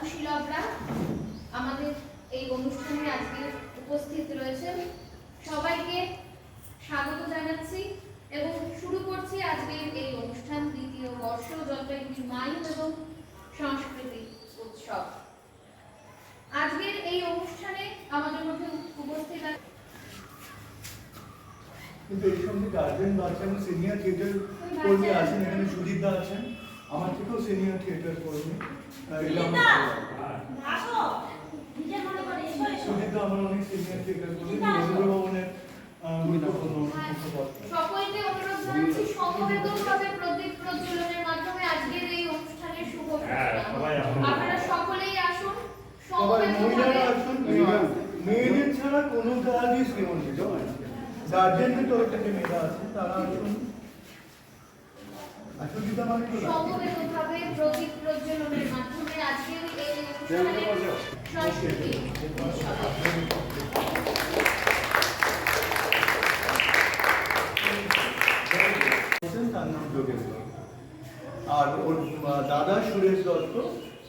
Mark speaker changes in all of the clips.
Speaker 1: সুশীলবরা আমাদের এই অনুষ্ঠানে আজকে উপস্থিত রয়েছেন। সবাইকে স্বাগত জানাচ্ছি এবং শুরু করছি আজকের এই অনুষ্ঠান, দ্বিতীয় বর্ষ জলপাইগুড়ি মাইন এবং সংস্কৃতি উৎসব। আজকের এই অনুষ্ঠানে আমাদের মধ্যে উপস্থিত
Speaker 2: কিন্তু এই সঙ্গে গার্জেন আছেন, সিনিয়র থিয়েটার কর্মী আছেন, এখানে সুদীপদা আছেন, আমার থেকেও সিনিয়র থিয়েটার কর্মী। সুদীপদা আমার অনেক সিনিয়র থিয়েটার কর্মী, রবীন্দ্র ভবনের গুরুত্বপূর্ণ
Speaker 1: সকলকে অনুরোধ জানাচ্ছি সমবেতভাবে প্রদীপ প্রজ্বলনের মাধ্যমে আজকের এই অনুষ্ঠানের শুভ সূচনা। আপনারা সকলেই আসুন,
Speaker 2: মহিলারা আসুন, মেয়েদের ছাড়া কোনো কাজই শ্রীমন্দিত হয় না। গার্জেনদের তরফ থেকে মেয়েরা আছেন, তারা আসুন।
Speaker 1: সমবেতভাবে প্রদীপ প্রজ্বলনের মাধ্যমে আজকের এই অনুষ্ঠানের সংস্কৃতি
Speaker 2: তার নাম যোগেন্দ্র, আর ওর দাদা সুরেশ দত্ত,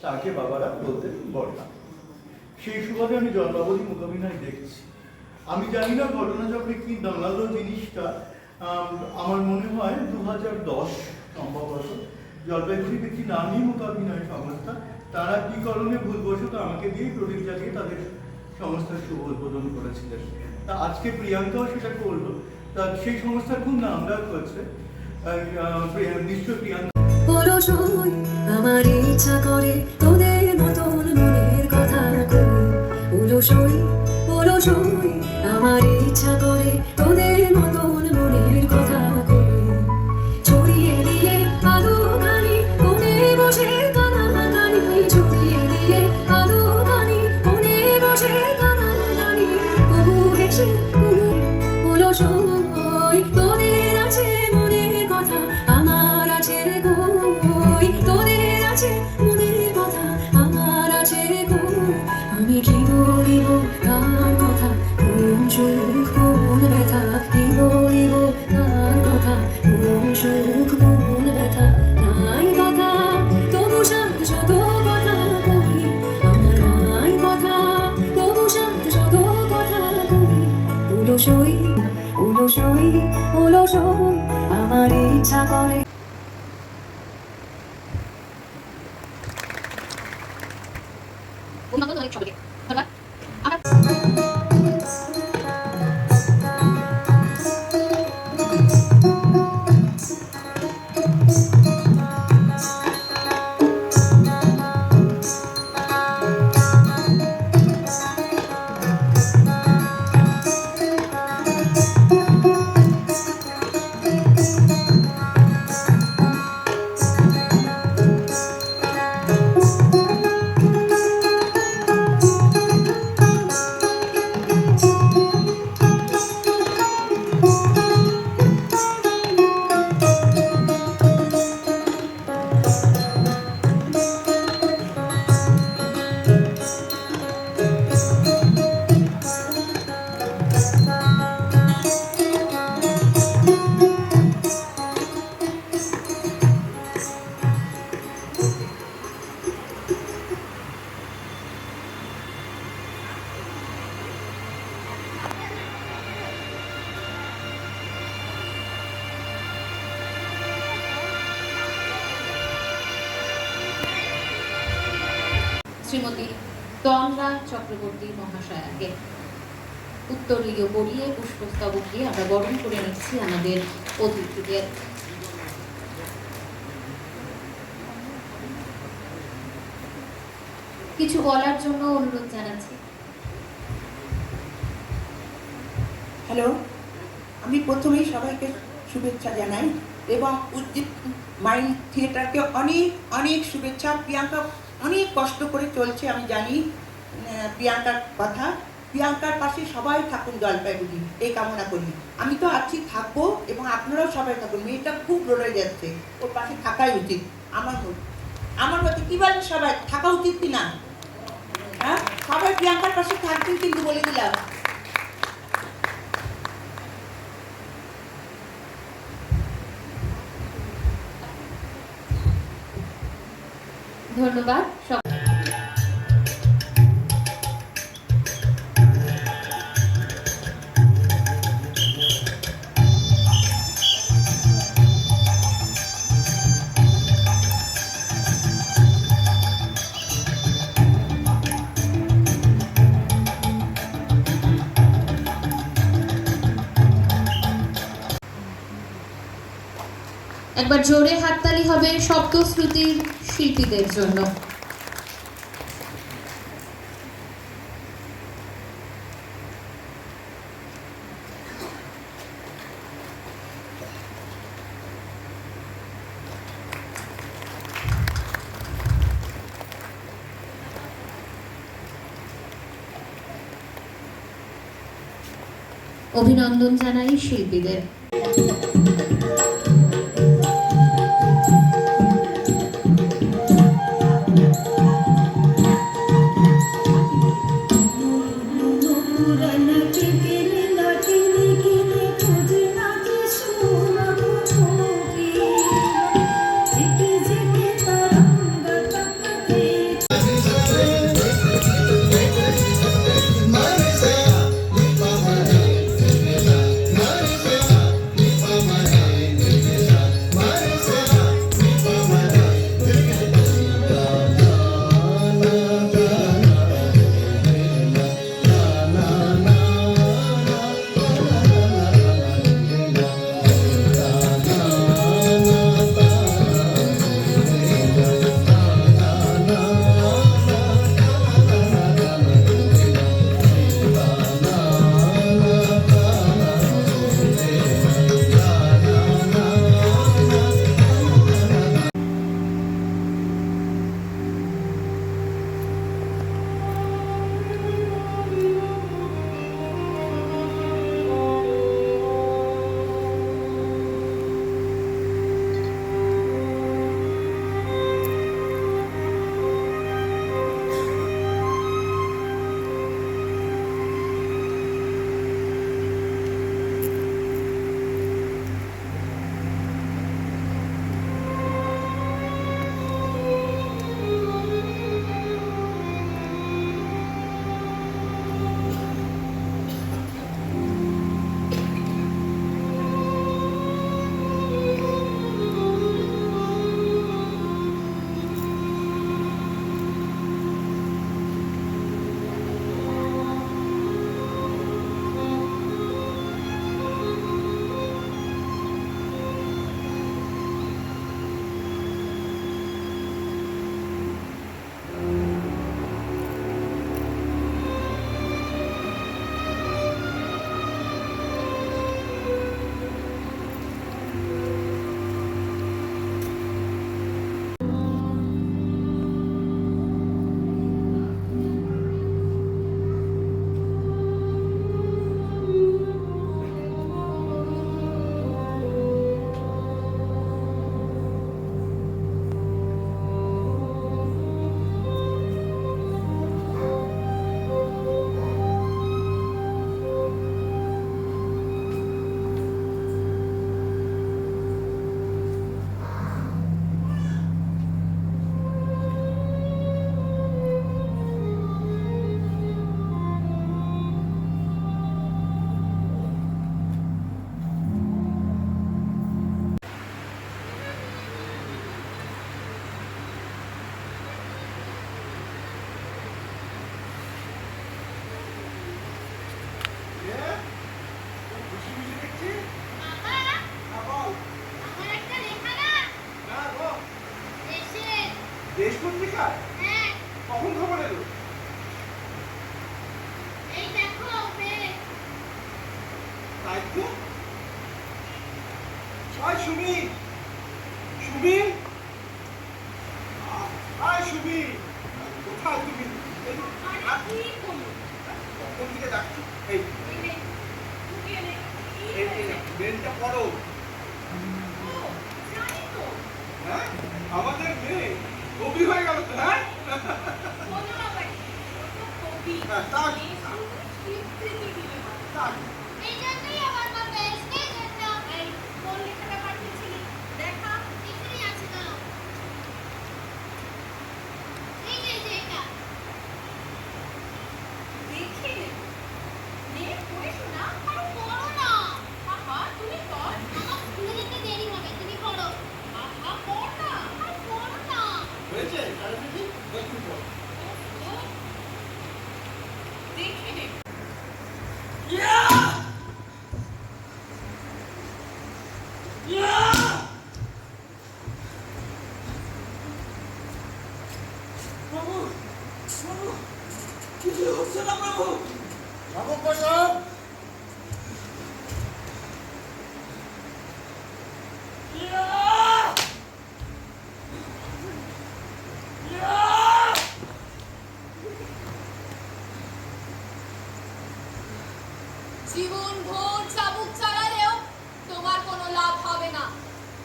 Speaker 2: তাকে বাবারা বলতেন বড়দা। সেই সুবাদে আমি জন্মাবলী মূকাভিনয় দেখছি। আমি জানি না ঘটনা চক্রে কি দাঁড়ালো জিনিসটা। আমার মনে হয় 2010 সম্ভবত জলপাইগুড়ির একটি নামী মূকাভিনয় সংস্থা, তারা কি কারণে ভুলবশত আমাকে দিয়ে প্রদীপ জ্বালিয়ে তাদের সংস্থার শুভ উদ্বোধন করেছিলেন। তা আজকে প্রিয়াঙ্কাও সেটা করলো। তা সেই সংস্থার খুব নামডাক হচ্ছে, নিশ্চয় প্রিয়াঙ্কা।
Speaker 3: আমার ইচ্ছা করে তোদের মতন মনের কথা আমার ইচ্ছা করে তোদের মতন মনের কথা ছড়িয়ে দিয়ে আলো গানি কোণে বসে কানাকানি, ছড়িয়ে দিয়ে আলো গানি কোণে বসে কানাকানি, কবু হেসে বলো সই তোদের আছে মনের কথা, আমার আছে গই তোদের আছে মনের কথা, আমার আছে গই। আমি কি বলিব তার কথা, কোন সুখ কোন ব্যথা, কি বলিব তার কথা, কোন সুখ কোন ব্যথা। নাই কথা তবু শান্ত শত কথা কই, আমার নাই কথা তবু শান্ত শত কথা কই। উলসই উলসই উলসই আমার ইচ্ছা করে।
Speaker 1: অনেক সবাইকে ধন্যবাদ। শ্রীমতী তন্দ্রা চক্রবর্তী মহাশয়াকে উত্তরীয় পড়িয়ে পুষ্পস্তবক দিয়ে আমরা বরণ করে নিচ্ছি আমাদের অতিথিদের। কিছু বলার জন্য অনুরোধ জানাচ্ছি।
Speaker 4: হ্যালো, আমি প্রথমেই সবাইকে শুভেচ্ছা জানাই এবং উজ্জীব মাইন্ড থিয়েটারকে অনেক অনেক শুভেচ্ছা। প্রিয়াঙ্কা অনেক কষ্ট করে চলছে, আমি জানি প্রিয়াঙ্কার কথা। প্রিয়াঙ্কার পাশে সবাই থাকুন জলপাইগুড়ি, এই কামনা করি। আমি তো আছি, থাকবো, এবং আপনারাও সবাই থাকুন। মেয়েটা খুব লড়ে যাচ্ছে, ওর পাশে থাকাই উচিত। আমার মতে কি বলেন, সবাই থাকা উচিত কিনা? হ্যাঁ, সবাই প্রিয়াঙ্কার পাশে থাকবেন কিন্তু, বলে দিলাম।
Speaker 1: ধন্যবাদ। একবার জোরে হাততালি হবে শব্দশ্রুতির শিল্পীদের জন্য। অভিনন্দন জানাই শিল্পীদের।
Speaker 5: দেশ পত্রিকা কখন খবর এলো?
Speaker 1: এই দেখো
Speaker 5: তাই তো। হাই সুমি, সুমি, হাই সুমি, কোথায় তুমি? কখন থেকে ডাকছি? এই মেনটা পড়ো। হ্যাঁ, আমাদের মেয়ে কবি হয়ে গেল তো। হ্যাঁ,
Speaker 1: এই জন্যই আমার মা বেস্ট এই জন্য এই কোন লেখাটা পাঠিয়েছিলি দেখা এখানেই আছে দাও এই যে এটা দেখে নে পড়ে শোনা আর পড়ো না আহা তুমি পড় আমার স্কুলে যেতে দেরি হবে তুমি পড়ো আহা পড় না আর পড়ো না
Speaker 5: হয়েছে আরে দিদি দেখি পড়
Speaker 1: দেখে নে
Speaker 5: কিছু হচ্ছে না প্রভু।
Speaker 6: শাবক বৈষ্ণব,
Speaker 1: জীবন ভোর চাবুক চালালেও তোমার কোনো লাভ হবে না,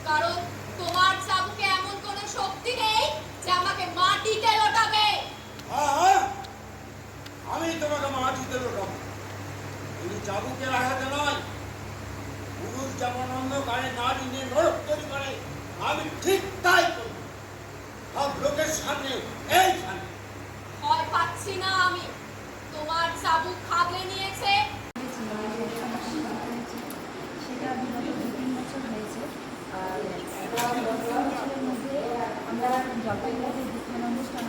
Speaker 1: কারণ তোমার চাবুকে এমন কোনো শক্তি নেই যে আমাকে মাটিতে লোটাবে।
Speaker 6: হ্যাঁ, আমি তোমাকে মাটিতে লোটাবো, কিন্তু চাবুকের আঘাতে নয়। পুরুষ যেমন অন্ধকারে নারী নিয়ে নরক তৈরি করে, আমি ঠিক তাই করব, সব লোকের সামনে, এই সামনে।
Speaker 1: ভয় পাচ্ছি না আমি, তোমার চাবুক খাবলে নিয়েছে।
Speaker 7: সেটা বিগত 2-3 বছর হয়েছে। আর 2 বছরের মধ্যে আমরা জলপাইগুড়িতে দীক্ষান অনুষ্ঠান